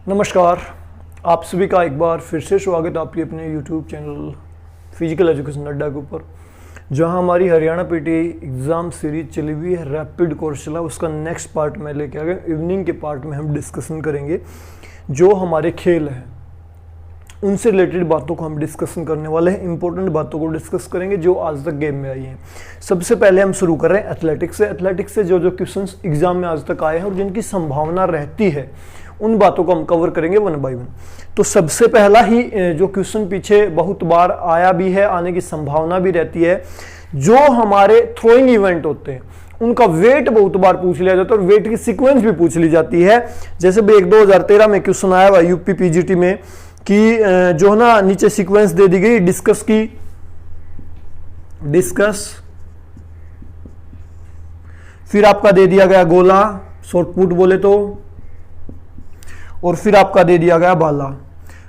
नमस्कार, आप सभी का एक बार फिर से स्वागत है आपके अपने YouTube चैनल फिजिकल एजुकेशन अड्डा के ऊपर, जहां हमारी हरियाणा पीटी एग्ज़ाम सीरीज चली हुई है। रैपिड कोर्स चला, उसका नेक्स्ट पार्ट में लेके आ गए। इवनिंग के पार्ट में हम डिस्कशन करेंगे जो हमारे खेल हैं, उनसे रिलेटेड बातों को हम डिस्कशन करने वाले हैं। इंपॉर्टेंट बातों को डिस्कस करेंगे जो आज तक गेम में आई हैं। सबसे पहले हम शुरू कर रहे हैं एथलेटिक्स से। एथलेटिक्स से जो क्वेश्चंस एग्जाम में आज तक आए हैं और जिनकी संभावना रहती है, उन बातों को हम कवर करेंगे वन बाय वन। तो सबसे पहला ही जो क्वेश्चन पीछे बहुत बार आया भी है, आने की संभावना भी रहती है, जो हमारे थ्रोइंग इवेंट होते हैं उनका वेट बहुत बार पूछ लिया जाता है और वेट की सीक्वेंस भी पूछ ली जाती है। जैसे भी 2013 में क्वेश्चन आया हुआ यूपी पीजीटी में कि जो है ना, नीचे सीक्वेंस दे दी गई डिस्कस की, डिस्कस, फिर आपका दे दिया गया गोला, शॉर्टपुट बोले तो, और फिर आपका दे दिया गया भाला।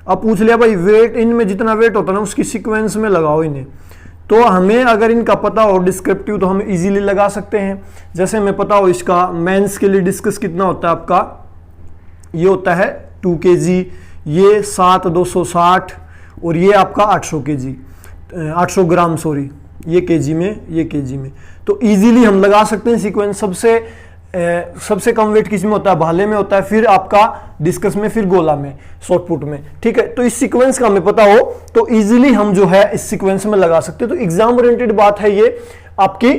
अब पूछ लिया भाई वेट, इनमें जितना वेट होता है ना उसकी सीक्वेंस में लगाओ इन्हें। तो हमें अगर इनका पता हो डिस्क्रिप्टिव तो हम इजीली लगा सकते हैं। जैसे हमें पता हो इसका मेंस के लिए डिस्कस कितना होता है आपका, ये होता है 2 kg, ये 7,260 और ये आपका 800 kg, 800 ग्राम सॉरी, ये केजी में, ये केजी में। तो इजीली हम लगा सकते हैं सीक्वेंस। सबसे कम वेट किस में होता है, भाले में होता है, फिर आपका डिस्कस में, फिर गोला में, शॉर्टपुट में। ठीक है, तो इस सीक्वेंस का हमें पता हो तो इजीली हम जो है इस सीक्वेंस में लगा सकते हैं। तो एग्जाम ओरिएंटेड बात है ये आपकी।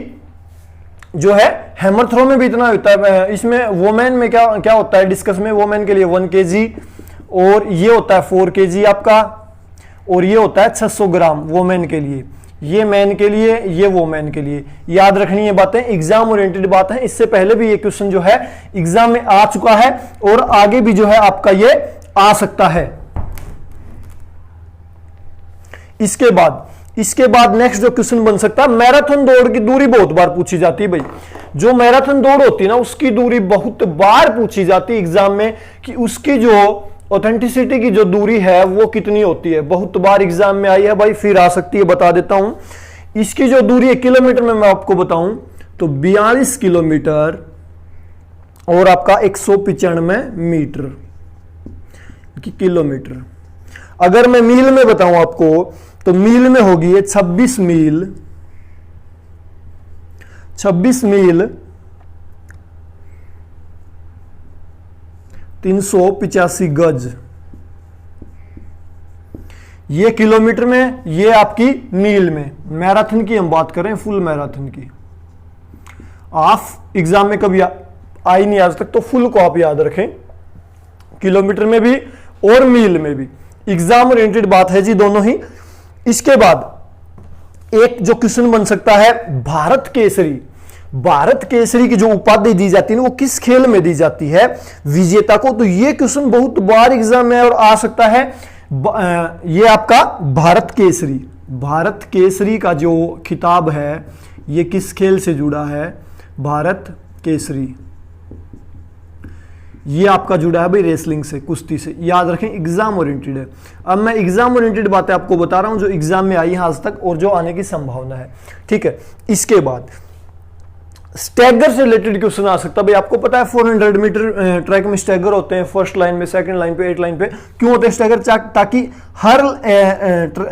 जो है हैमर थ्रो में भी इतना होता है। इसमें वोमेन में क्या क्या होता है, डिस्कस में वोमेन के लिए 1 kg और ये होता है 4 kg आपका, और ये होता है 600 ग्राम वोमेन के लिए, ये मैन के लिए, ये वोमेन के लिए। याद रखनी ये बातें, एग्जाम ओरिएंटेड बात है। इससे पहले भी ये क्वेश्चन जो है एग्जाम में आ चुका है और आगे भी जो है आपका ये आ सकता है। इसके बाद नेक्स्ट जो क्वेश्चन बन सकता है, मैराथन दौड़ की दूरी बहुत बार पूछी जाती है भाई। जो मैराथन दौड़ होती है ना उसकी दूरी बहुत बार पूछी जाती है एग्जाम में कि उसकी जो ऑथेंटिसिटी की जो दूरी है वो कितनी होती है। बहुत बार एग्जाम में आई है भाई, फिर आ सकती है, बता देता हूं। इसकी जो दूरी है किलोमीटर में मैं आपको बताऊं तो 42 किलोमीटर और आपका 195 मीटर की किलोमीटर। अगर मैं मील में बताऊं आपको तो मील में होगी 26 मील, 385 गज। ये किलोमीटर में, ये आपकी मील में। मैराथन की हम बात करें, फुल मैराथन की। हाफ एग्जाम में कभी आई नहीं आज तक, तो फुल को आप याद रखें, किलोमीटर में भी और मील में भी। एग्जाम ओरिएंटेड बात है जी दोनों ही। इसके बाद एक जो क्वेश्चन बन सकता है, भारत केसरी। भारत केसरी की जो उपाधि दी जाती है ना वो किस खेल में दी जाती है विजेता को। तो ये क्वेश्चन बहुत बार एग्जाम में और आ सकता है। ये आपका भारत केसरी का जो खिताब है ये किस खेल से जुड़ा है, भारत केसरी। ये आपका जुड़ा है भाई रेसलिंग से, कुश्ती से। याद रखें, एग्जाम ओरिएंटेड है। अब मैं एग्जाम ओरिएंटेड बातें आपको बता रहा हूं जो एग्जाम में आई है आज तक और जो आने की संभावना है। ठीक है, इसके बाद स्टैगर से रिलेटेड क्वेश्चन आ सकता है भाई। आपको पता है 400 मीटर ट्रैक में स्टैगर होते हैं, फर्स्ट लाइन में, सेकंड लाइन पे, 8 लाइन पे। क्यों होते हैं स्टैगर? ताकि हर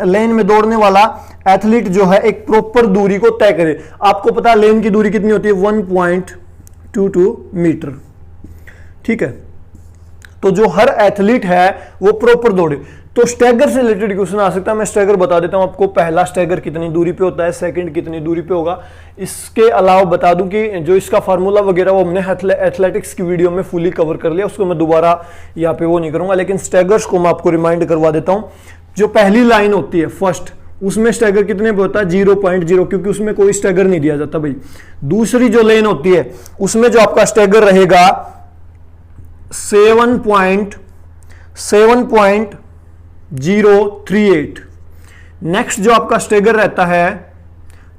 लाइन में दौड़ने वाला एथलीट जो है एक प्रॉपर दूरी को तय करे। आपको पता है लेन की दूरी कितनी होती है, 1.22 मीटर। ठीक है, तो जो हर एथलीट है वो प्रॉपर दौड़े। तो स्टैगर से रिलेटेड क्वेश्चन आ सकता है। मैं स्टैगर बता देता हूं आपको। पहला स्टैगर कितनी दूरी पे होता है, सेकंड कितनी दूरी पे होगा। इसके अलावा बता दूं कि जो इसका फार्मूला वगैरह वो हमने एथलेटिक्स की वीडियो में फुली कवर कर लिया, उसको मैं दोबारा यहाँ पे वो नहीं करूंगा। लेकिन स्टैगर्स को मैं आपको रिमाइंड करवा देता हूं। जो पहली लाइन होती है फर्स्ट, उसमें स्टैगर कितने पे होता है, 0.0, क्योंकि उसमें कोई स्टैगर नहीं दिया जाता भाई। दूसरी जो लेन होती है उसमें जो आपका स्टैगर रहेगा 7.038। नेक्स्ट जो आपका स्टैगर रहता है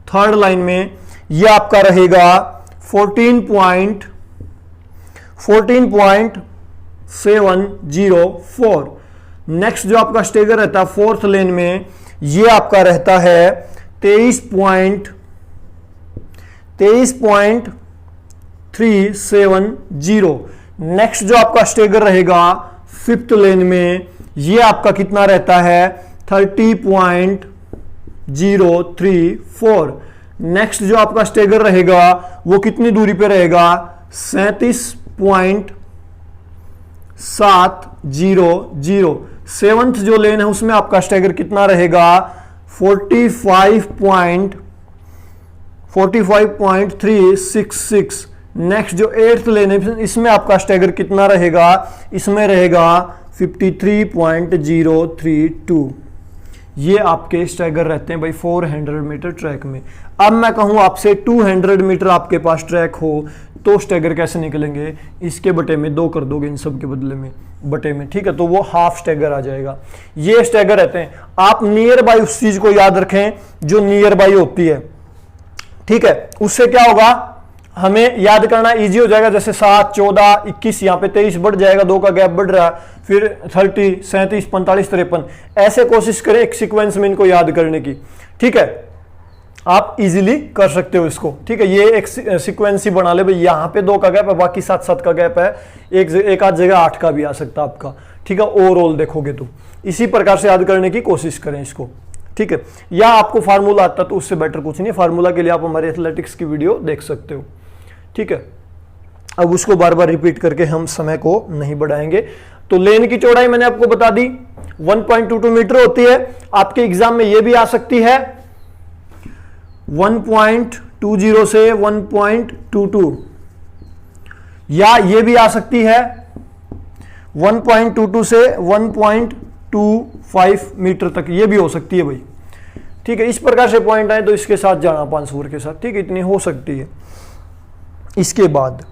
थर्ड लाइन में, यह आपका रहेगा 14.704। नेक्स्ट जो आपका स्टैगर रहता है फोर्थ लेन में, यह आपका रहता है 23.370। नेक्स्ट जो आपका स्टैगर रहेगा फिफ्थ लेन में ये आपका कितना रहता है 30.034। नेक्स्ट जो आपका स्टेगर रहेगा वो कितनी दूरी पे रहेगा 37.700। सेवंथ जो लेन है उसमें आपका स्टेगर कितना रहेगा 45.366। नेक्स्ट जो एट्थ लेन है इसमें आपका स्टेगर कितना रहेगा, इसमें रहेगा 53.032। ये आपके स्टैगर रहते हैं भाई 400 मीटर ट्रैक में। अब मैं कहूं आपसे 200 मीटर आपके पास ट्रैक हो तो स्टैगर कैसे निकलेंगे, इसके बटे में 2 कर दोगे इन सब के बदले में बटे में, ठीक है, तो वो हाफ स्टैगर आ जाएगा। ये स्टैगर रहते हैं। आप नियर बाई उस चीज को याद रखें जो नियर बाई होती है, ठीक है, उससे क्या होगा हमें याद करना इजी हो जाएगा। जैसे 7, 14, 21, यहाँ पे 23 बढ़ जाएगा, 2 का गैप बढ़ रहा है, फिर 30, 37, 45, 53, ऐसे कोशिश करें एक सीक्वेंस में इनको याद करने की, ठीक है, आप इजीली कर सकते हो इसको, ठीक है। ये एक सीक्वेंस ही बना ले भाई, यहाँ पे 2 का गैप है, बाकी 7 का गैप है, एक आध जगह 8 का भी आ सकता है आपका, ठीक है, ओवरऑल देखोगे तो इसी प्रकार से याद करने की कोशिश करें इसको, ठीक है। या आपको फार्मूला आता तो उससे बेटर कुछ नहीं, फार्मूला के लिए आप हमारे एथलेटिक्स की वीडियो देख सकते हो, ठीक है। अब उसको बार बार रिपीट करके हम समय को नहीं बढ़ाएंगे। तो लेन की चौड़ाई मैंने आपको बता दी 1.22 मीटर होती है। आपके एग्जाम में ये भी आ सकती है 1.20 से 1.22, या ये भी आ सकती है 1.22 से 1.25 मीटर तक, ये भी हो सकती है भाई, ठीक है। इस प्रकार से पॉइंट आए तो इसके साथ जाना 5 के साथ, ठीक है, इतनी हो सकती है। इसके बाद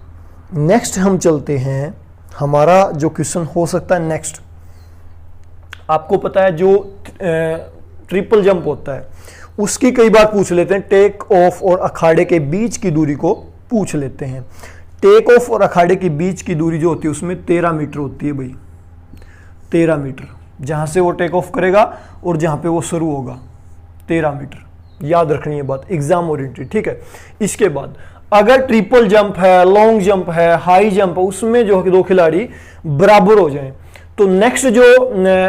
नेक्स्ट हम चलते हैं, हमारा जो क्वेश्चन हो सकता है नेक्स्ट, आपको पता है जो ट्रिपल जंप होता है उसकी कई बार पूछ लेते हैं, टेक ऑफ और अखाड़े के बीच की दूरी को पूछ लेते हैं। टेक ऑफ और अखाड़े के बीच की दूरी जो होती है उसमें 13 मीटर होती है भाई, 13 मीटर, जहां से वो टेक ऑफ करेगा और जहां पे वो शुरू होगा 13 मीटर, याद रखनी है बात, एग्जाम ओरिएंटेड, ठीक है। इसके बाद अगर ट्रिपल जंप है, लॉन्ग जंप है, हाई जंप है, उसमें जो 2 खिलाड़ी बराबर हो जाएं तो नेक्स्ट जो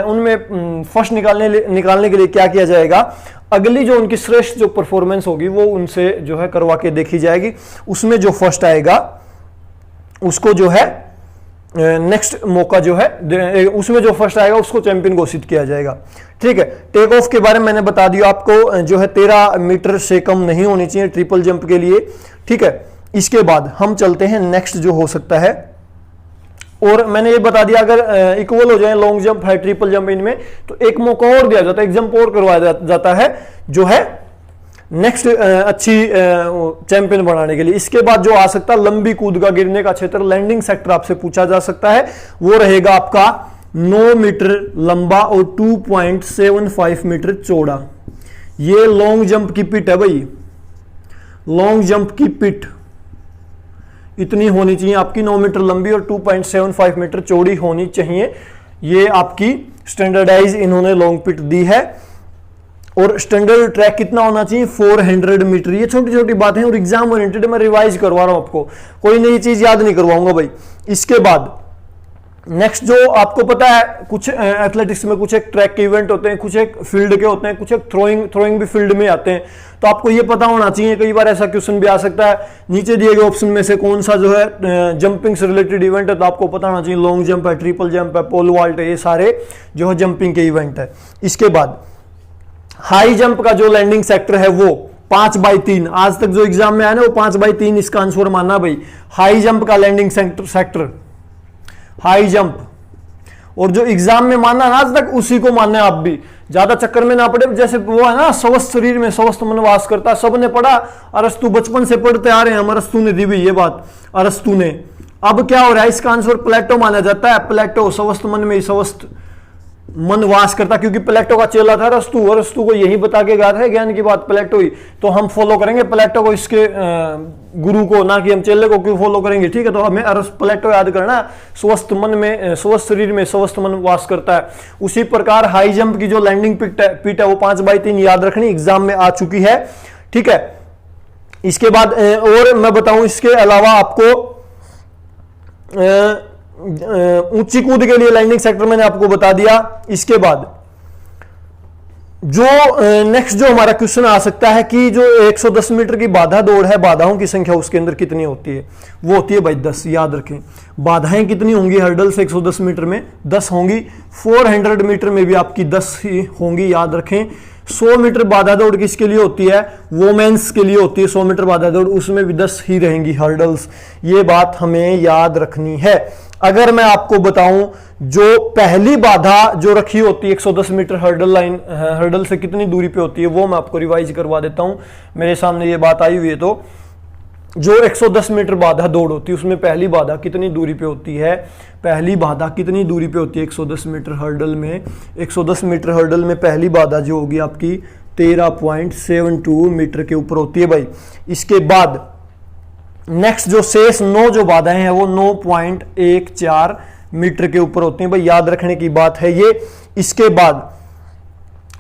उनमें फर्स्ट निकालने के लिए क्या किया जाएगा, अगली जो उनकी श्रेष्ठ जो परफॉर्मेंस होगी वो उनसे जो है करवा के देखी जाएगी। उसमें जो फर्स्ट आएगा उसको जो है नेक्स्ट मौका जो है, उसमें जो फर्स्ट आएगा उसको चैंपियन घोषित किया जाएगा, ठीक है। टेक ऑफ के बारे में मैंने बता दिया आपको, जो है 13 मीटर से कम नहीं होनी चाहिए ट्रिपल जंप के लिए, ठीक है। इसके बाद हम चलते हैं नेक्स्ट जो हो सकता है, और मैंने ये बता दिया अगर इक्वल हो जाए लॉन्ग जंप है ट्रिपल जंप इनमें तो एक मौका और दिया जाता है, एक जंप और करवाया जाता है जो है नेक्स्ट अच्छी चैंपियन बनाने के लिए। इसके बाद जो आ सकता है लंबी कूद का गिरने का क्षेत्र, लैंडिंग सेक्टर आपसे पूछा जा सकता है, वो रहेगा आपका 9 मीटर लंबा और 2.75 मीटर चौड़ा। ये लॉन्ग जंप की पिट है भाई, लॉन्ग जंप की पिट इतनी होनी चाहिए आपकी, 9 मीटर लंबी और 2.75 मीटर चौड़ी होनी चाहिए। ये आपकी स्टैंडर्डाइज इन्होंने लॉन्ग पिट दी है। और स्टैंडर्ड ट्रैक कितना होना चाहिए 400 मीटर। ये छोटी छोटी बातें और एग्जाम ओरिएंटेड मैं रिवाइज करवा रहा हूं आपको, कोई नई चीज याद नहीं करवाऊंगा भाई। इसके बाद नेक्स्ट जो आपको पता है कुछ एथलेटिक्स में कुछ एक ट्रैक के इवेंट होते हैं, कुछ एक फील्ड के होते हैं, कुछ एक थ्रोइंग भी फील्ड में आते हैं, तो आपको ये पता होना चाहिए। कई बार ऐसा क्वेश्चन भी आ सकता है नीचे दिए गए ऑप्शन में से कौन सा जो है जंपिंग से रिलेटेड इवेंट है, तो आपको पता होना चाहिए लॉन्ग जंप है, ट्रिपल जंप है, पोल वॉल्ट है, ये सारे जो है जंपिंग के इवेंट है। इसके बाद हाई जंप का जो लैंडिंग सेक्टर है वो 5/3, आज तक जो एग्जाम में आया ना वो 5/3 इसका आंसर मानना भाई। हाई जंप का लैंडिंग सेक्टर हाई जंप, और जो एग्जाम में मानना ना आज तक उसी को मानना है आप भी, ज्यादा चक्कर में ना पड़े। जैसे वो है ना स्वस्थ शरीर में स्वस्थ मन वास करता, सबने पढ़ा, अरस्तु बचपन से पढ़ते आ रहे हैं हम, अरस्तु ने दी भी ये बात, अरस्तु ने। अब क्या हो रहा है इसका आंसर प्लेटो माना जाता है, प्लेटो स्वस्थ मन में स्वस्थ मन वास करता, क्योंकि प्लेटो का चेला था अरस्तु, अरस्तु को यही बता के गया था ज्ञान की बात प्लेटो ही, तो हम फॉलो करेंगे प्लेटो को, इसके गुरु को, ना कि हम चेले को क्यों फॉलो करेंगे, ठीक है। तो हमें प्लेटो याद करना, स्वस्थ मन में स्वस्थ शरीर में स्वस्थ मन वास करता है। उसी प्रकार हाई जंप की जो लैंडिंग पिट है वो 5/3 याद रखनी, एग्जाम में आ चुकी है, ठीक है। इसके बाद और मैं बताऊं इसके अलावा आपको ऊंची कूद के लिए लैंडिंग सेक्टर मैंने आपको बता दिया। इसके बाद जो नेक्स्ट जो हमारा क्वेश्चन आ सकता है कि जो 110 मीटर की बाधा दौड़ है, बाधाओं की संख्या उसके अंदर कितनी होती है? वो होती है भाई 10। याद रखें, बाधाएं कितनी होंगी हर्डल से 110 मीटर में? 10 होंगी। 400 मीटर में भी आपकी 10 ही होंगी। याद रखें, 100 मीटर बाधा दौड़ किसके लिए होती है? वोमेन्स के लिए होती है 100 मीटर बाधा दौड़, उसमें भी 10 ही रहेंगी हर्डल्स। ये बात हमें याद रखनी है। अगर मैं आपको बताऊं, जो पहली बाधा जो रखी होती है 110 मीटर हर्डल से कितनी दूरी पे होती है, वो मैं आपको रिवाइज करवा देता हूं। मेरे सामने ये बात आई हुई है। तो जो 110 मीटर बाधा दौड़ होती है उसमें पहली बाधा कितनी दूरी पे होती है? पहली बाधा कितनी दूरी पे होती है 110 मीटर हर्डल में? 110 मीटर हर्डल में पहली बाधा जो होगी आपकी 13.72 मीटर के ऊपर होती है भाई। इसके बाद नेक्स्ट जो शेष 9 जो बाधाएं हैं वो 9.14 मीटर के ऊपर होती हैं भाई। याद रखने की बात है ये। इसके बाद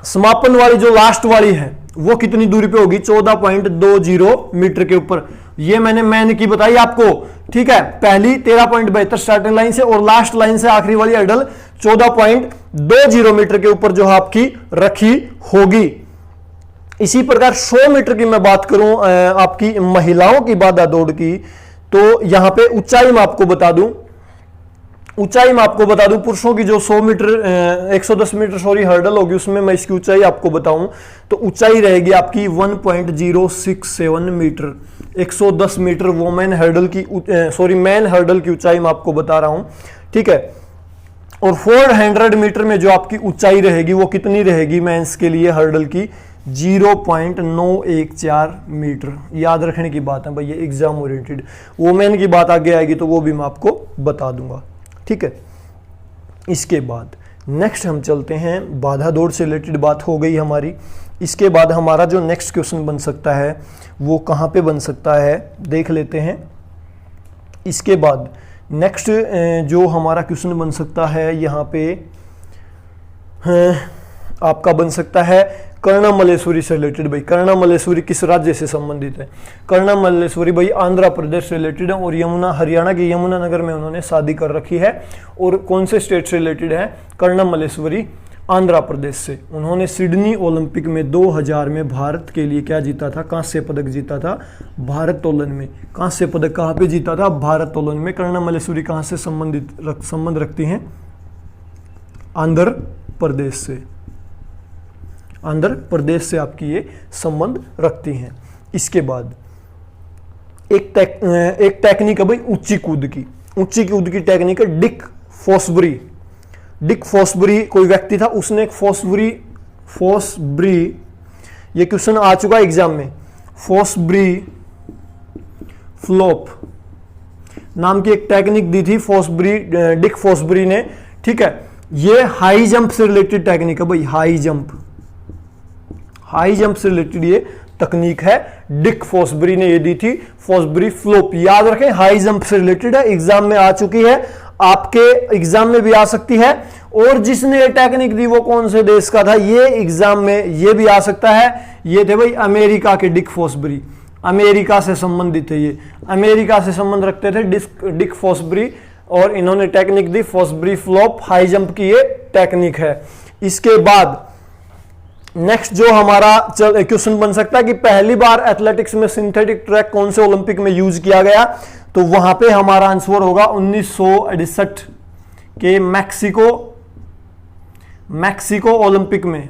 समापन वाली जो लास्ट वाली है वो कितनी दूरी पे होगी? 14.20 मीटर के ऊपर। ये मैंने की बताई आपको, ठीक है। पहली 13.72 स्टार्टिंग लाइन से और लास्ट लाइन से आखिरी वाली हर्डल 14.20 मीटर के ऊपर जो आपकी रखी होगी। इसी प्रकार 100 मीटर की मैं बात करूं आपकी महिलाओं की बाधा दौड़ की, तो यहां पे ऊंचाई मैं आपको बता दूं, पुरुषों की जो 110 मीटर सॉरी हर्डल होगी उसमें मैं इसकी ऊंचाई आपको बताऊं तो ऊंचाई रहेगी आपकी 1.067 मीटर। 110 मीटर वोमेन हर्डल की मैन हर्डल की ऊंचाई मैं आपको बता रहा हूं, ठीक है। और 400 मीटर में जो आपकी ऊंचाई रहेगी वो कितनी रहेगी मेंस के लिए हर्डल की? 0.914 मीटर। याद रखने की बात है भाई, ये एग्जाम ओरिएंटेड। वोमेन की बात आगे आएगी तो वो भी मैं आपको बता दूंगा, ठीक है। इसके बाद नेक्स्ट हम चलते हैं, बाधा दौड़ से रिलेटेड बात हो गई हमारी। इसके बाद हमारा जो नेक्स्ट क्वेश्चन बन सकता है वो कहाँ पे बन सकता है देख लेते हैं। इसके बाद नेक्स्ट जो हमारा क्वेश्चन बन सकता है यहाँ पे आपका बन सकता है कर्णम मल्लेश्वरी से रिलेटेड भाई। कर्णम मल्लेश्वरी किस राज्य से संबंधित है? कर्णम मल्लेश्वरी भाई आंध्र प्रदेश से रिलेटेड है और हरियाणा के यमुनानगर में उन्होंने शादी कर रखी है। और कौन से स्टेट से रिलेटेड है कर्णम मल्लेश्वरी? आंध्र प्रदेश से। उन्होंने सिडनी ओलंपिक में 2000 में भारत के लिए क्या जीता था? कांस्य पदक जीता था भारोत्तोलन में। कांस्य पदक कहाँ पे जीता था? भारोत्तोलन में। कर्णम मल्लेश्वरी कहाँ से संबंध रखती हैं? आंध्र प्रदेश से। आंध्र प्रदेश से आपकी ये संबंध रखती हैं। इसके बाद एक टेक्निक है भाई ऊंची कूद की। ऊंची कूद की टेक्निक है डिक फॉसबरी कोई व्यक्ति था, उसने एक फॉसबरी ये क्वेश्चन आ चुका है एग्जाम में। फॉसबरी फ्लॉप नाम की एक टेक्निक दी थी डिक फॉसबरी ने, ठीक है। ये हाई जंप से रिलेटेड टेक्निक है भाई। हाई जंप से रिलेटेड ये तकनीक है, डिक फॉसबरी ने ये दी थी। फॉसबरी फ्लोप याद रखें, हाई जंप से रिलेटेड है, एग्जाम में आ चुकी है, आपके एग्जाम में भी आ सकती है। और जिसने ये टेक्निक दी वो कौन से देश का था? ये एग्जाम में ये भी आ सकता है। ये थे भाई America K Dick Fosbury. America से संबंधित है ये, अमेरिका से संबंध रखते थे डिक फॉसबरी और इन्होंने टेक्निक दी फॉसबरी फ्लॉप, हाई जंप की ये टेक्निक है। इसके बाद नेक्स्ट जो हमारा क्वेश्चन बन सकता है कि पहली बार एथलेटिक्स में सिंथेटिक ट्रैक कौन से ओलंपिक में यूज किया गया? तो वहां पे हमारा आंसर होगा 1968 के मैक्सिको ओलंपिक में।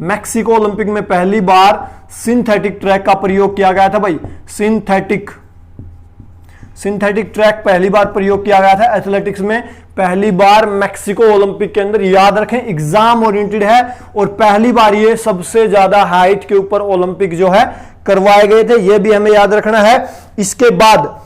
मैक्सिको ओलंपिक में पहली बार सिंथेटिक ट्रैक का प्रयोग किया गया था भाई। सिंथेटिक ट्रैक पहली बार प्रयोग किया गया था एथलेटिक्स में, पहली बार मैक्सिको ओलंपिक के अंदर। याद रखें एग्जाम ओरिएंटेड है और पहली बार ये सबसे ज्यादा हाइट के ऊपर ओलंपिक जो है करवाए गए थे, ये भी हमें याद रखना है। इसके बाद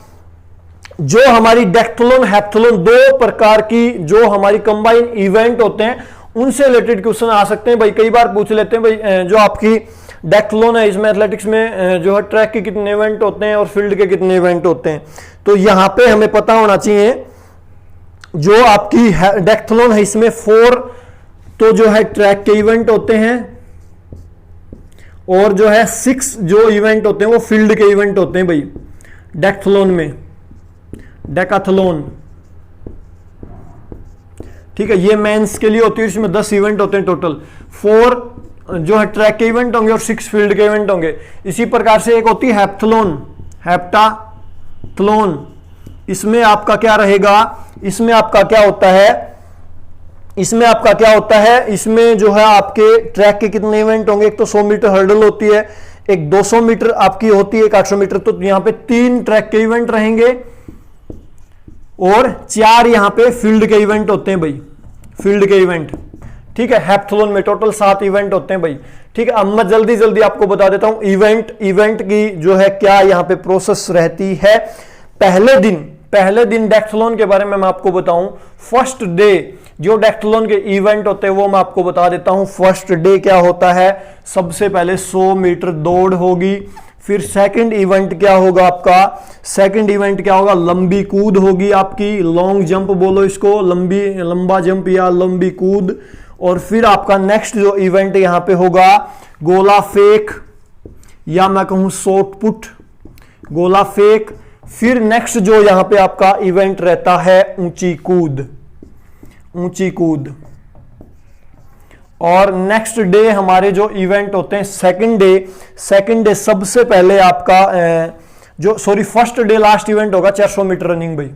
जो हमारी डेक्थलॉन हेप्थलॉन दो प्रकार की जो हमारी कंबाइन इवेंट होते हैं उनसे रिलेटेड क्वेश्चन आ सकते हैं भाई। कई बार पूछ लेते हैं भाई जो आपकी डेक्थलॉन है इसमें एथलेटिक्स में जो है ट्रैक के कितने इवेंट होते हैं और फील्ड के कितने इवेंट होते हैं। तो यहां पे हमें पता होना चाहिए जो आपकी डेक्थलॉन है इसमें 4 तो जो है ट्रैक के इवेंट होते हैं और जो है 6 जो इवेंट होते हैं वो फील्ड के इवेंट होते हैं भाई डेक्थलॉन में। डेकाथलॉन ठीक है, ये मेंस के लिए होती है, इसमें 10 इवेंट होते हैं टोटल, 4 जो है ट्रैक के इवेंट होंगे और 6 फील्ड के इवेंट होंगे। इसी प्रकार से एक होती है हेप्टाथलॉन, इसमें आपका क्या रहेगा, इसमें आपका क्या होता है, इसमें जो है आपके ट्रैक के कितने इवेंट होंगे, एक तो 100 मीटर हर्डल होती है, एक 200 मीटर आपकी होती है, एक 800 मीटर, तो यहां पे 3 ट्रैक के इवेंट रहेंगे और 4 यहां पे फील्ड के इवेंट होते हैं भाई, फील्ड के इवेंट। ठीक है, हेप्टाथलॉन में टोटल 7 इवेंट होते हैं भाई। ठीक है, अब मैं जल्दी आपको बता देता हूं इवेंट की जो है क्या यहां पे प्रोसेस रहती है। पहले दिन डेक्थलॉन के बारे में मैं आपको बताऊं। फर्स्ट डे जो डेक्थलॉन के इवेंट होते हैं वो मैं आपको बता देता हूं। फर्स्ट डे क्या होता है, सबसे पहले 100 मीटर दौड़ होगी, फिर सेकंड इवेंट क्या होगा आपका, लंबी कूद होगी आपकी, लॉन्ग जंप बोलो इसको, लंबा जंप या लंबी कूद। और फिर आपका नेक्स्ट जो इवेंट यहां पे होगा गोला फेक या मैं कहूं शॉर्ट पुट, गोला फेक। फिर नेक्स्ट जो यहां पे आपका इवेंट रहता है ऊंची कूद। और नेक्स्ट डे हमारे जो इवेंट होते हैं सेकंड डे सबसे पहले आपका फर्स्ट डे लास्ट इवेंट होगा 400 मीटर रनिंग भाई,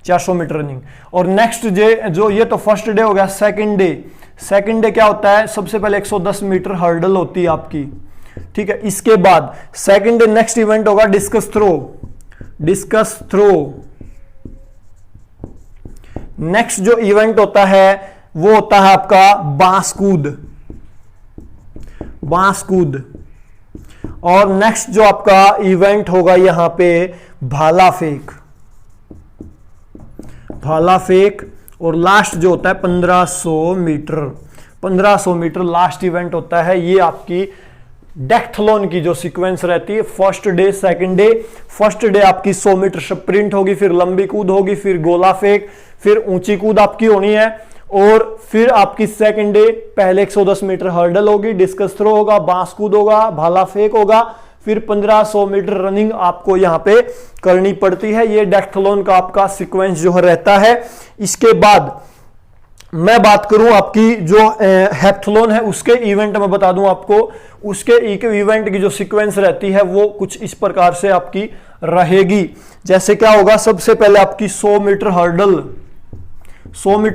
400 मीटर रनिंग। और नेक्स्ट डे जो ये तो फर्स्ट डे हो गया। सेकंड डे क्या होता है, सबसे पहले 110 मीटर हर्डल होती है आपकी। ठीक है, इसके बाद सेकंड डे नेक्स्ट इवेंट होगा डिस्कस थ्रो। नेक्स्ट जो इवेंट होता है वो होता है आपका बांस कूद। और नेक्स्ट जो आपका इवेंट होगा यहां पे भाला फेक। और लास्ट जो होता है 1500 मीटर लास्ट इवेंट होता है। ये आपकी डेक्थलॉन की जो सीक्वेंस रहती है, first day second day. First day आपकी 100 मीटर स्प्रिंट होगी, फिर लंबी कूद होगी, फिर गोला फेक, फिर ऊंची कूद आपकी होनी है। और फिर आपकी सेकंड डे पहले 110 मीटर हर्डल होगी, डिस्कस थ्रो होगा, बांस कूद होगा, भाला फेक होगा, फिर 1500 मीटर रनिंग आपको यहां पे करनी पड़ती है। ये डेक्थलॉन का आपका सीक्वेंस जो रहता है। इसके बाद मैं बात करूं आपकी जो हेप्टाथलॉन है उसके इवेंट में बता दूं आपको, उसके इवेंट की जो सीक्वेंस रहती है वो कुछ इस प्रकार से आपकी रहेगी। जैसे क्या होगा, सबसे पहले आपकी 100 मीटर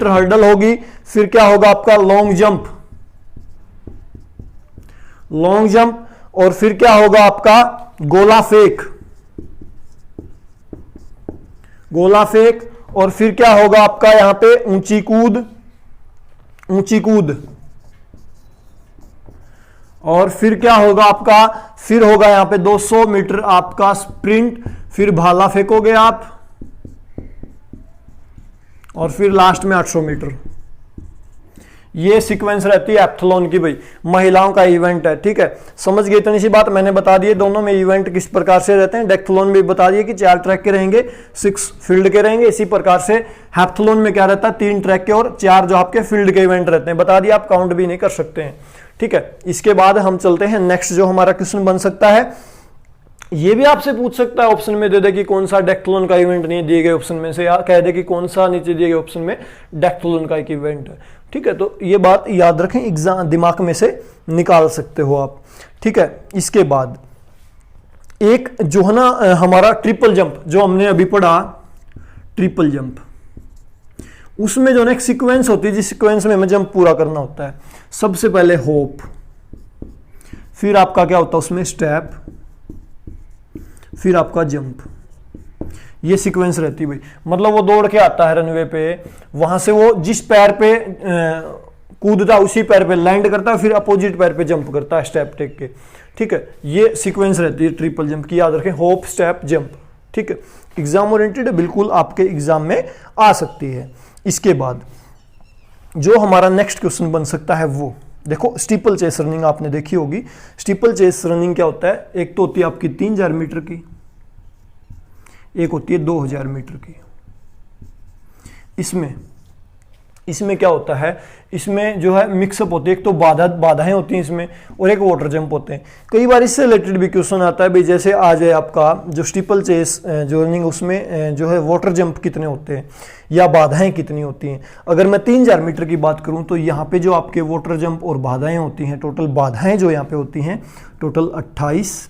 हर्डल होगी, फिर क्या होगा आपका लॉन्ग जंप, और फिर क्या होगा आपका गोला फेक, और फिर क्या होगा आपका यहां पे ऊंची कूद। और फिर क्या होगा आपका, फिर होगा यहां पे 200 मीटर आपका स्प्रिंट, फिर भाला फेंकोगे आप, और फिर लास्ट में 800 मीटर। ये सीक्वेंस रहती है हेप्टाथलॉन की भाई, महिलाओं का इवेंट है। ठीक है, समझ गए इतनी सी बात मैंने बता दी है। दोनों में इवेंट किस प्रकार से रहते हैं, डेक्थलॉन में बता दिए कि 4 ट्रैक के रहेंगे, 6 फील्ड के रहेंगे। इसी प्रकार से हेप्टाथलॉन में क्या रहता है, 3 ट्रैक के और 4 जो आपके फील्ड के इवेंट रहते हैं। बता दिया, आप काउंट भी नहीं कर सकते हैं। ठीक है, इसके बाद हम चलते हैं नेक्स्ट जो हमारा क्वेश्चन बन सकता है। ये भी आपसे पूछ सकता है, ऑप्शन में दे दे कि कौन सा डेक्थलॉन का इवेंट नहीं दिए गए ऑप्शन में से, या कह दे कि कौन सा नीचे दिए गए ऑप्शन में डेक्थलॉन का एक इवेंट है। ठीक है, तो ये बात याद रखें, एग्जाम दिमाग में से निकाल सकते हो आप। ठीक है, इसके बाद एक जो है ना हमारा ट्रिपल जंप, जो हमने अभी पढ़ा ट्रिपल जंप, उसमें जो नेक्स्ट सीक्वेंस होती है, जिस सीक्वेंस में हमें जंप पूरा करना होता है, सबसे पहले होप, फिर आपका क्या होता है उसमें स्टेप, फिर आपका जंप। ये सीक्वेंस रहती है भाई। मतलब वो दौड़ के आता है रनवे पे, वहां से वो जिस पैर पे कूदता उसी पैर पे लैंड करता है, फिर अपोजिट पैर पे जंप करता है स्टेप टेक के। ठीक है, ये सीक्वेंस रहती है ट्रिपल जंप की, याद रखें, होप स्टेप जंप। ठीक है, एग्जाम ओरिएंटेड है, बिल्कुल आपके एग्जाम में आ सकती है। इसके बाद जो हमारा नेक्स्ट क्वेश्चन बन सकता है वो देखो, स्टीपल चेस रनिंग आपने देखी होगी। स्टीपल चेस रनिंग क्या होता है, एक तो होती है आपकी 3000 मीटर की, एक होती है 2000 मीटर की। इसमें इसमें क्या होता है, इसमें जो है मिक्सअप होती है, एक तो बाधाएं होती हैं इसमें, और एक वाटर जंप होते हैं। कई बार इससे रिलेटेड भी क्वेश्चन आता है भाई, जैसे आज है आपका जो स्टीपल चेस जो रनिंग, उसमें जो है वाटर जंप कितने होते हैं या बाधाएं कितनी होती हैं। अगर मैं 3000 मीटर की बात करूं तो यहाँ पे जो आपके वाटर जंप और बाधाएं होती हैं, टोटल बाधाएं जो यहाँ पे होती हैं टोटल 28,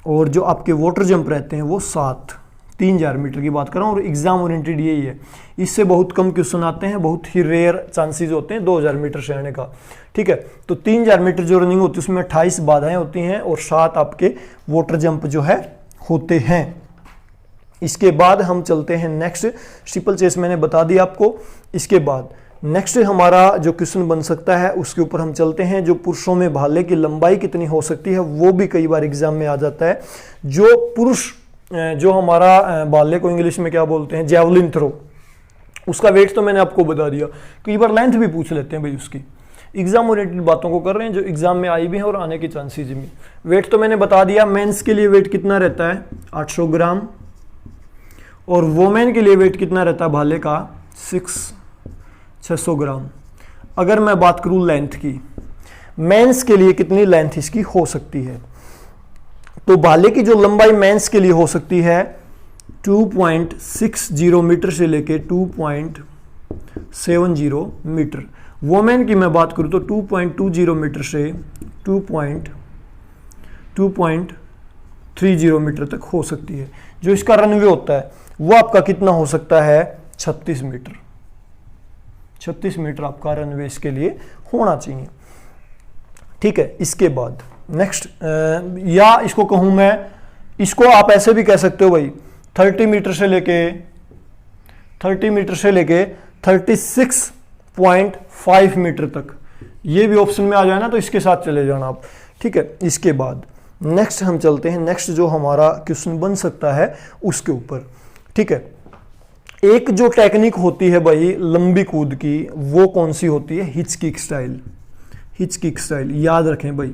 और जो आपके वाटर जंप रहते हैं वो 7। 3000 मीटर की बात कर रहा हूँ, और एग्जाम ओरिएंटेड यही है, इससे बहुत कम क्वेश्चन आते हैं, बहुत ही रेयर चांसेस होते हैं 2000 मीटर से आने का। ठीक है, तो 3000 मीटर जो रनिंग होती है उसमें 28 बाधाएं होती हैं और 7 आपके वाटर जंप जो है होते हैं। इसके बाद हम चलते हैं नेक्स्ट, स्टीपल चेस मैंने बता दिया आपको। इसके बाद नेक्स्ट हमारा जो क्वेश्चन बन सकता है उसके ऊपर हम चलते हैं, जो पुरुषों में भाले की लंबाई कितनी हो सकती है, वो भी कई बार एग्जाम में आ जाता है। जो पुरुष जो हमारा भाले को इंग्लिश में क्या बोलते हैं, जैवलिन थ्रो, उसका वेट तो मैंने आपको बता दिया। कई बार लेंथ भी पूछ लेते हैं भाई उसकी, एग्जाम ओरिएंटेड बातों को कर रहे हैं जो एग्जाम में आई भी है और आने के चांसेस भी। वेट तो मैंने बता दिया, मेंस के लिए वेट कितना रहता है 800 ग्राम, और वोमेन के लिए वेट कितना रहता है भाले का 600 ग्राम। अगर मैं बात करूं लेंथ की, मेंस के लिए कितनी लेंथ इसकी हो सकती है, तो भाले की जो लंबाई मेंस के लिए हो सकती है 2.60 मीटर से लेके 2.70 मीटर। वोमेन की मैं बात करूं तो 2.20 मीटर से 2.30 मीटर तक हो सकती है। जो इसका रनवे होता है वो आपका कितना हो सकता है 36 मीटर। 36 मीटर आपका रनवे इसके लिए होना चाहिए। ठीक है, इसके बाद नेक्स्ट, या इसको कहूं मैं, इसको आप ऐसे भी कह सकते हो भाई 30 मीटर से लेके 36.5 मीटर तक, ये भी ऑप्शन में आ जाए ना तो इसके साथ चले जाना आप। ठीक है, इसके बाद नेक्स्ट हम चलते हैं, नेक्स्ट जो हमारा क्वेश्चन बन सकता है उसके ऊपर। ठीक है, एक जो टेक्निक होती है भाई लंबी कूद की, वो कौन सी होती है, hitch kick style. Hitch kick style याद रखें भाई,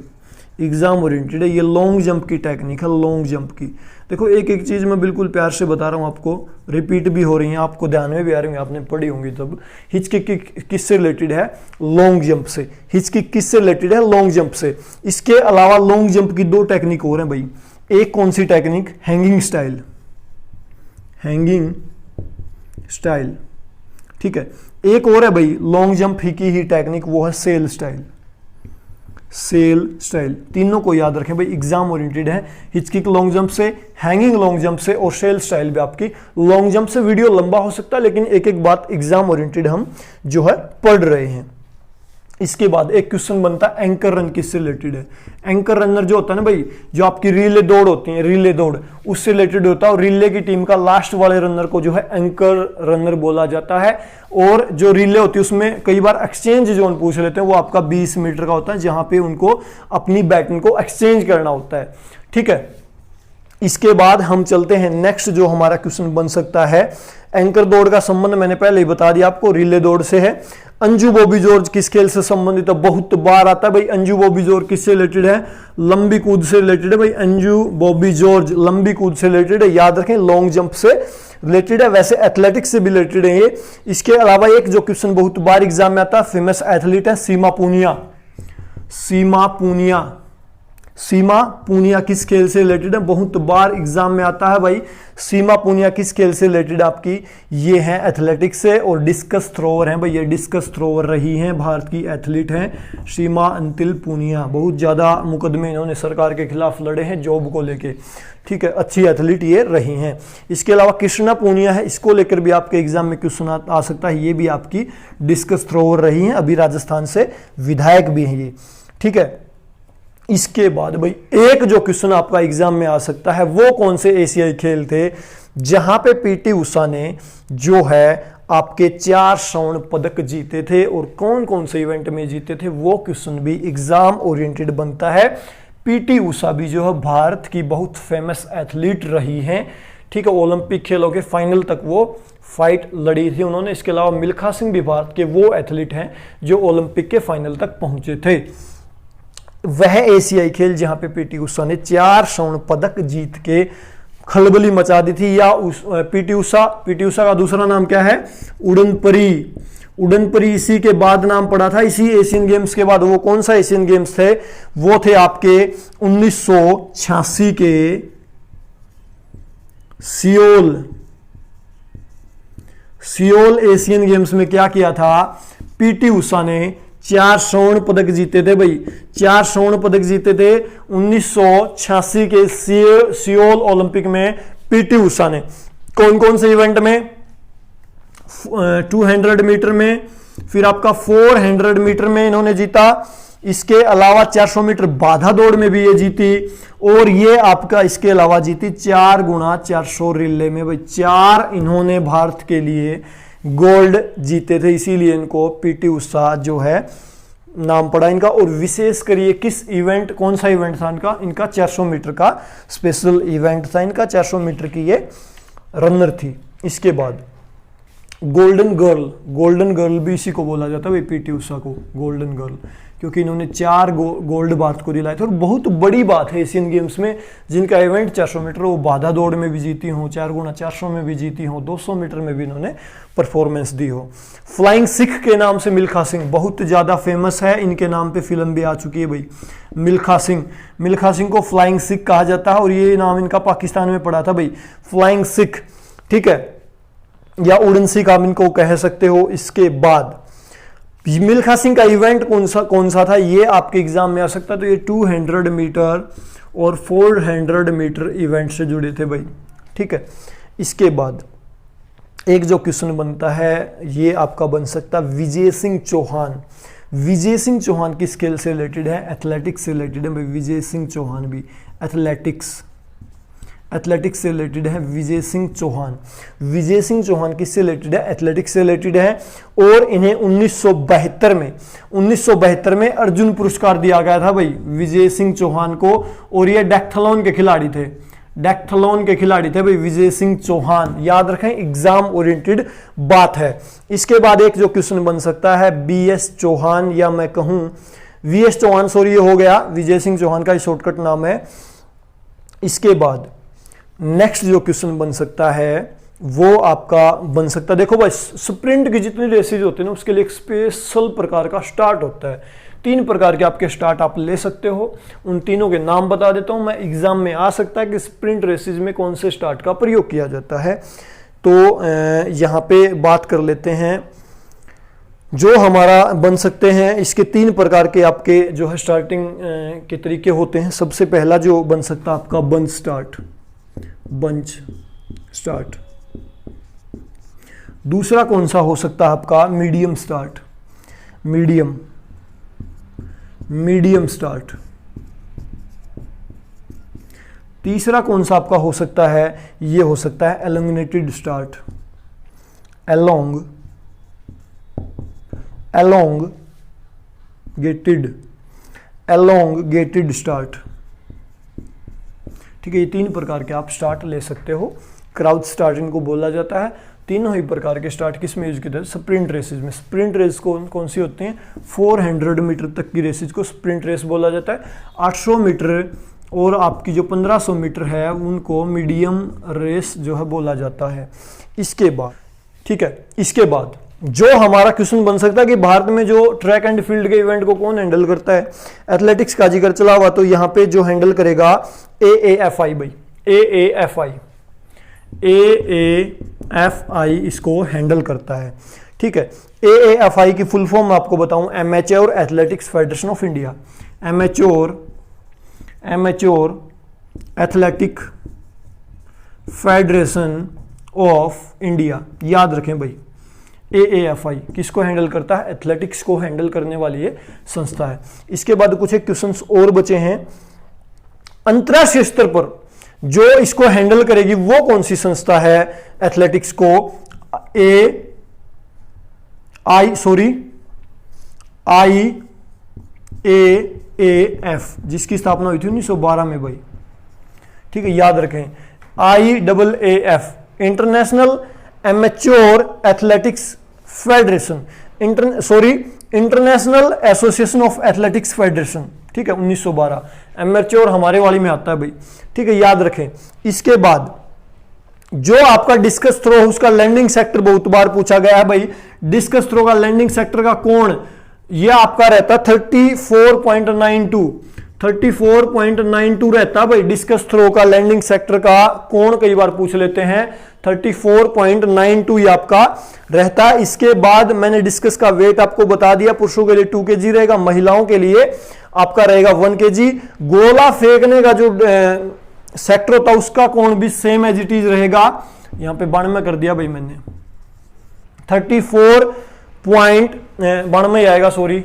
एग्जाम ओरिएंटेड है, ये लॉन्ग जंप की टेक्निक है, लॉन्ग जंप की। देखो एक एक चीज मैं बिल्कुल प्यार से बता रहा हूं आपको, रिपीट भी हो रही है, आपको ध्यान में भी आ रही होंगी, आपने पढ़ी होंगी तब। हिच किक किससे रिलेटेड है, लॉन्ग जंप से। हिच किक किससे रिलेटेड है, लॉन्ग जंप से। इसके अलावा लॉन्ग जंप की 2 टेक्निक और हैं भाई। एक कौन सी technique, hanging style, hanging style. ठीक है, एक और है भाई लॉन्ग जंप की ही टेक्निक, वो है सेल स्टाइल। सेल स्टाइल, तीनों को याद रखें भाई, एग्जाम ओरिएंटेड है। हिच किक लॉन्ग जंप से, हैंगिंग लॉन्ग जंप से, और सेल स्टाइल भी आपकी लॉन्ग जंप से। वीडियो लंबा हो सकता है लेकिन एक एक बात एग्जाम ओरिएंटेड हम जो है पढ़ रहे हैं। इसके बाद एक क्वेश्चन बनता है एंकर रन किससे रिलेटेड है। एंकर रनर जो होता है ना भाई, जो आपकी रिले दौड़ होती है, रिले दौड़ उससे रिलेटेड होता है, और रिले की टीम का लास्ट वाले रनर को जो है एंकर रनर बोला जाता है। और जो रिले होती है उसमें कई बार एक्सचेंज जोन पूछ लेते हैं, वो आपका 20 मीटर का होता है, जहां पे उनको अपनी बैटन को एक्सचेंज करना होता है। ठीक है, इसके बाद हम चलते हैं नेक्स्ट, जो हमारा क्वेश्चन बन सकता है, एंकर दौड़ का संबंध मैंने पहले ही बता दिया आपको, रिले दौड़ से है। अंजू बॉबी जॉर्ज किस खेल से संबंधित है, बहुत बार आता है भाई। अंजू बॉबी जॉर्ज किससे रिलेटेड है, लंबी कूद से रिलेटेड है भाई। अंजू बॉबी जॉर्ज लंबी कूद से रिलेटेड है, याद रखें, लॉन्ग जंप से रिलेटेड है। वैसे एथलेटिक्स से भी रिलेटेड है ये। इसके अलावा एक जो क्वेश्चन बहुत बार एग्जाम में आता है, फेमस एथलीट है सीमा पूनिया। सीमा पूनिया, सीमा पूनिया किस खेल से रिलेटेड है, बहुत बार एग्जाम में आता है भाई। सीमा पूनिया किस खेल से रिलेटेड आपकी, ये है एथलेटिक्स से, और डिस्कस थ्रोवर हैं भाई, ये डिस्कस थ्रोवर रही हैं, भारत की एथलीट हैं सीमा अंतिल पूनिया। बहुत ज़्यादा मुकदमे इन्होंने सरकार के खिलाफ लड़े हैं जॉब को लेके। ठीक है, अच्छी एथलीट ये रही हैं। इसके अलावा कृष्णा पूनिया है, इसको लेकर भी आपके एग्जाम में क्वेश्चन आ सकता है, ये भी आपकी डिस्कस थ्रोवर रही हैं, अभी राजस्थान से विधायक भी हैं ये। ठीक है, इसके बाद भाई एक जो क्वेश्चन आपका एग्जाम में आ सकता है, वो कौन से एशियाई खेल थे जहां पे पीटी उषा ने जो है आपके 4 स्वर्ण पदक जीते थे, और कौन कौन से इवेंट में जीते थे, वो क्वेश्चन भी एग्जाम ओरिएंटेड बनता है। पीटी उषा भी जो है भारत की बहुत फेमस एथलीट रही हैं। ठीक है, ओलंपिक खेलों के फाइनल तक वो फाइट लड़ी थी उन्होंने। इसके अलावा मिल्खा सिंह भी भारत के वो एथलीट हैं जो ओलंपिक के फाइनल तक पहुंचे थे। वह एशियाई खेल जहां पे पीटी उषा ने 4 स्वर्ण पदक जीत के खलबली मचा दी थी। या पीटी उषा का दूसरा नाम क्या है, उड़न परी। उड़न परी इसी के बाद नाम पड़ा था, इसी एशियन गेम्स के बाद। वो कौन सा एशियन गेम्स थे? वो थे आपके 1986 के सियोल एशियन गेम्स में क्या किया था? पीटी उषा ने 4 स्वर्ण पदक जीते थे भाई, 4 स्वर्ण पदक जीते थे 1986 के सियोल ओलंपिक में पीटी उषा ने। कौन कौन से इवेंट में? 200 मीटर में, फिर आपका 400 मीटर में इन्होंने जीता, इसके अलावा 400 मीटर बाधा दौड़ में भी ये जीती, और ये आपका इसके अलावा जीती 4x400 रिले में भाई। 4 इन्होंने भारत के लिए गोल्ड जीते थे, इसीलिए इनको पीटी उषा जो है नाम पड़ा इनका। और विशेष करिए किस इवेंट, कौन सा इवेंट था इनका? इनका 400 मीटर का स्पेशल इवेंट था इनका, 400 मीटर की ये रनर थी। इसके बाद गोल्डन गर्ल भी इसी को बोला जाता है भाई, पीटी उषा को गोल्डन गर्ल, क्योंकि इन्होंने 4 गोल्ड भारत को दिलाए थे। और बहुत बड़ी बात है एशियन गेम्स में, जिनका इवेंट 400 मीटर, वो बाधा दौड़ में भी जीती हो, 4x400 में भी जीती हो, 200 मीटर में भी इन्होंने परफॉर्मेंस दी हो। फ्लाइंग सिख के नाम से मिल्खा सिंह बहुत ज्यादा फेमस है, इनके नाम पे फिल्म भी आ चुकी है भाई। मिल्खा सिंह को फ्लाइंग सिख कहा जाता है, और ये नाम इनका पाकिस्तान में पड़ा था भाई, फ्लाइंग सिख, ठीक है, या उड़न सिख आप इनको कह सकते हो। इसके बाद मिल्खा सिंह का इवेंट कौन सा था? ये आपके एग्जाम में आ सकता है, तो ये 200 मीटर और 400 मीटर इवेंट से जुड़े थे भाई, ठीक है। इसके बाद एक जो क्वेश्चन बनता है ये आपका बन सकता है विजय सिंह चौहान किस खेल से रिलेटेड है? एथलेटिक्स से रिलेटेड है भाई। विजय सिंह चौहान भी एथलेटिक्स से रिलेटेड है। विजय सिंह चौहान किससे रिलेटेड है? एथलेटिक्स से रिलेटेड है। और इन्हें 1972 में अर्जुन पुरस्कार दिया गया था भाई विजय सिंह चौहान को, और ये डेक्थलॉन के खिलाड़ी थे भाई विजय सिंह चौहान। याद रखें, एग्जाम ओरिएंटेड बात है। इसके बाद एक जो क्वेश्चन बन सकता है BS चौहान, या मैं कहूं VS चौहान, सॉरी ये हो गया, विजय सिंह चौहान का शॉर्टकट नाम है। इसके बाद नेक्स्ट जो क्वेश्चन बन सकता है वो आपका बन सकता है, देखो भाई स्प्रिंट की जितनी रेसेज होती है ना उसके लिए एक स्पेशल प्रकार का स्टार्ट होता है। 3 प्रकार के आपके स्टार्ट आप ले सकते हो, उन तीनों के नाम बता देता हूं मैं। एग्जाम में आ सकता है कि स्प्रिंट रेसेज में कौन से स्टार्ट का प्रयोग किया जाता है। तो यहां पे बात कर लेते हैं जो हमारा बन सकते हैं। इसके 3 प्रकार के आपके जो है स्टार्टिंग के तरीके होते हैं। सबसे पहला जो बन सकता है आपका बंच स्टार्ट। दूसरा कौन सा हो सकता है आपका मीडियम स्टार्ट। तीसरा कौन सा आपका हो सकता है? ये हो सकता है एलोंगेटेड स्टार्ट। एलोंगेटेड स्टार्ट, ठीक है। ये 3 प्रकार के आप स्टार्ट ले सकते हो। क्राउच स्टार्ट इनको बोला जाता है। तीनों ही प्रकार के स्टार्ट किस में यूज किया जाता है? स्प्रिंट रेसेज में। स्प्रिंट रेस कौन सी होती हैं? 400 मीटर तक की रेसेज को स्प्रिंट रेस बोला जाता है। 800 मीटर और आपकी जो 1500 मीटर है उनको मीडियम रेस जो है बोला जाता है। इसके बाद, ठीक है, इसके बाद जो हमारा क्वेश्चन बन सकता है कि भारत में जो ट्रैक एंड फील्ड के इवेंट को कौन हैंडल करता है? एथलेटिक्स का जिक्र चला हुआ, तो यहां पे जो हैंडल करेगा AAFI भाई, AAFI इसको हैंडल करता है, ठीक है। AAFI की फुल फॉर्म आपको बताऊं, amateur athletics federation of India. Amateur athletic federation of India, याद रखें भाई। AAFI किसको हैंडल करता है? एथलेटिक्स को हैंडल करने वाली ये संस्था है। इसके बाद कुछ एक क्वेश्चंस और बचे हैं। अंतरराष्ट्रीय स्तर पर जो इसको हैंडल करेगी वो कौन सी संस्था है? एथलेटिक्स को IAAF, जिसकी स्थापना हुई थी 1912 में भाई, ठीक है, याद रखें। IAAF international amateur athletics federation, international association of athletics federation, ठीक है, 1912। एमेच्योर हमारे वाली में आता है भाई, ठीक है, याद रखें। इसके बाद जो आपका डिस्कस थ्रो उसका लैंडिंग सेक्टर बहुत बार पूछा गया है भाई। डिस्कस थ्रो का लैंडिंग सेक्टर का कोण ये आपका रहता 34.92 रहता भाई। डिस्कस थ्रो का लैंडिंग सेक्टर का कोण कई बार पूछ लेते हैं, 34.92 ये आपका रहता है। इसके बाद मैंने डिस्कस का वेट आपको बता दिया, पुरुषों के लिए 2 kg रहेगा, महिलाओं के लिए आपका रहेगा 1 kg। गोला फेंकने का जो सेक्टर होता है उसका कोण भी सेम एज इट इज रहेगा, यहां पे 92 कर दिया भाई मैंने, 34.92 आएगा, सॉरी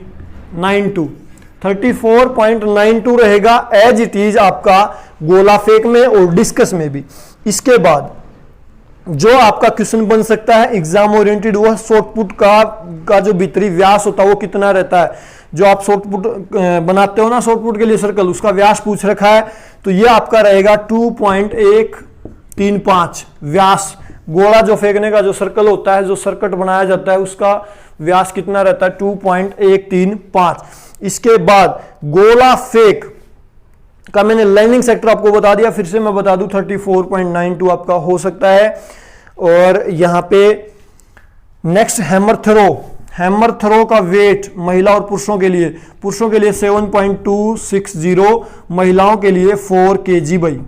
34.92 रहेगा एज इट इज आपका गोला फेंक में और डिस्कस में भी। इसके बाद जो आपका क्वेश्चन बन सकता है एग्जाम ओरिएंटेड, वो शॉर्ट पुट का जो भीतरी व्यास होता है वो कितना रहता है। जो आप शॉर्ट पुट बनाते हो ना शॉर्ट पुट के लिए सर्कल, उसका व्यास पूछ रखा है, तो ये आपका रहेगा 2.135 व्यास। गोला जो फेंकने का जो सर्कल होता है, जो सर्किट बनाया जाता है, उसका व्यास कितना रहता है 2.135। इसके बाद गोला फेंक का मैंने लैंडिंग सेक्टर आपको बता दिया, फिर से मैं बता दूं 34.92 आपका हो सकता है। और यहां पे नेक्स्ट हैमर थ्रो का वेट महिला और पुरुषों के लिए 7.260, महिलाओं के लिए 4 kg भाई,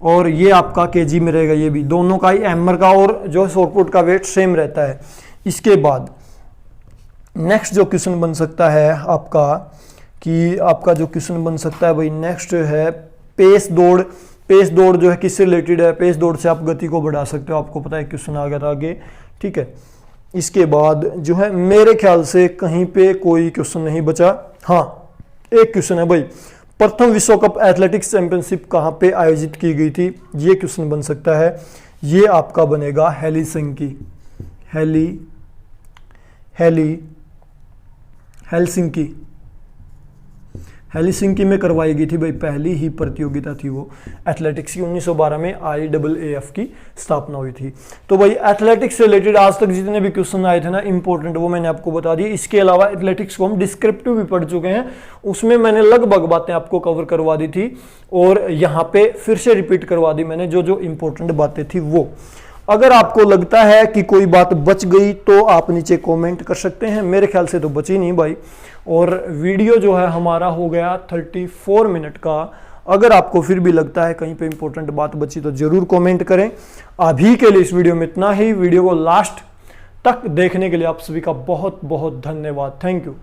और ये आपका kg में रहेगा। ये भी दोनों का ही हैमर का और जो शॉर्टपुट का वेट सेम रहता है। इसके बाद नेक्स्ट जो क्वेश्चन बन सकता है आपका जो क्वेश्चन बन सकता है भाई नेक्स्ट है पेस दौड़। पेस दौड़ जो है किससे रिलेटेड है, पेस दौड़ से आप गति को बढ़ा सकते हो, आपको पता है क्वेश्चन आ गया था आगे, ठीक है। इसके बाद जो है मेरे ख्याल से कहीं पे कोई क्वेश्चन नहीं बचा। हाँ, एक क्वेश्चन है भाई, प्रथम विश्व कप एथलेटिक्स चैंपियनशिप कहाँ पे आयोजित की गई थी, ये क्वेश्चन बन सकता है। ये आपका बनेगा हेलसिंकी में करवाई गई थी भाई, पहली ही प्रतियोगिता थी वो एथलेटिक्स की। 1912 में IAAF की स्थापना हुई थी। तो भाई एथलेटिक्स से रिलेटेड आज तक जितने भी क्वेश्चन आए थे ना इंपॉर्टेंट, वो मैंने आपको बता दिए। इसके अलावा एथलेटिक्स को हम डिस्क्रिप्टिव भी पढ़ चुके हैं, उसमें मैंने लगभग बातें आपको कवर करवा दी थी, और यहाँ पे फिर से रिपीट करवा दी मैंने जो इंपॉर्टेंट बातें थी वो। अगर आपको लगता है कि कोई बात बच गई तो आप नीचे कमेंट कर सकते हैं, मेरे ख्याल से तो बची नहीं भाई। और वीडियो जो है हमारा हो गया 34 मिनट का। अगर आपको फिर भी लगता है कहीं पे इंपॉर्टेंट बात बची तो जरूर कमेंट करें। अभी के लिए इस वीडियो में इतना ही। वीडियो को लास्ट तक देखने के लिए आप सभी का बहुत बहुत धन्यवाद। Thank you.